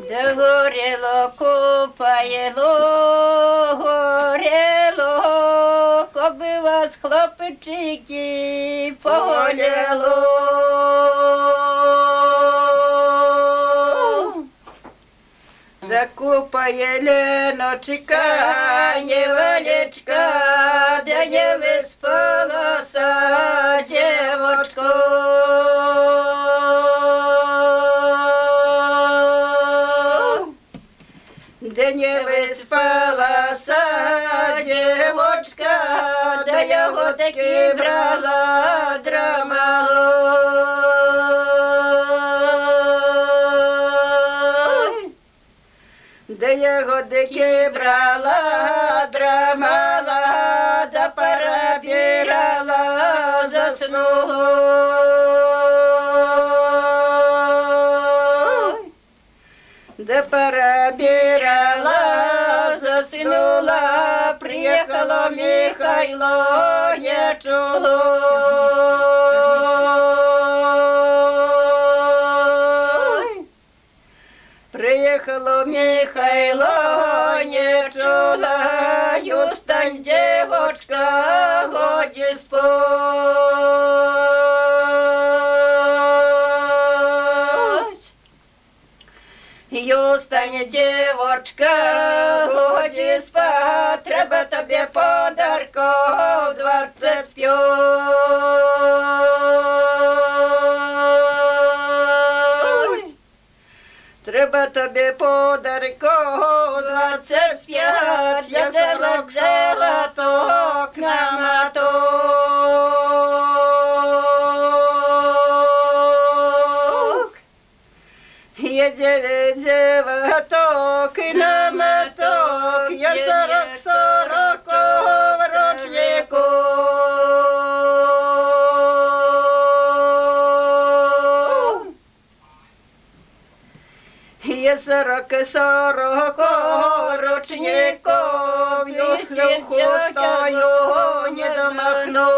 Де горіло, купаєло, горіло, коби вас хлопчики поголіло. Закупає леночка, невеличка, де не виспалася дівочко. Де не виспалася дівочка, де його таки брала драмало. Де його таки брала драмала, да перебирала, заснула. Де перебирала, заснула, приїхало Михайло, не чуло. Приїхало Михайло, не чула, юстань, дівочка, годі спать. Юстань, дівочка, годі спать, треба тобі подарков 25. Треба тобі подарков 25, я зелок золоток намоток. Я 9 золоток намоток, я 40 рочнику. Я 40 рочников, если хустою не домахну.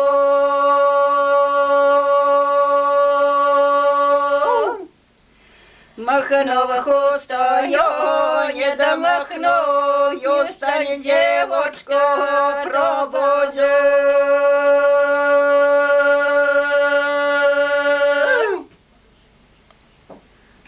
Махну хустою не домахну, стань девочку пробуди.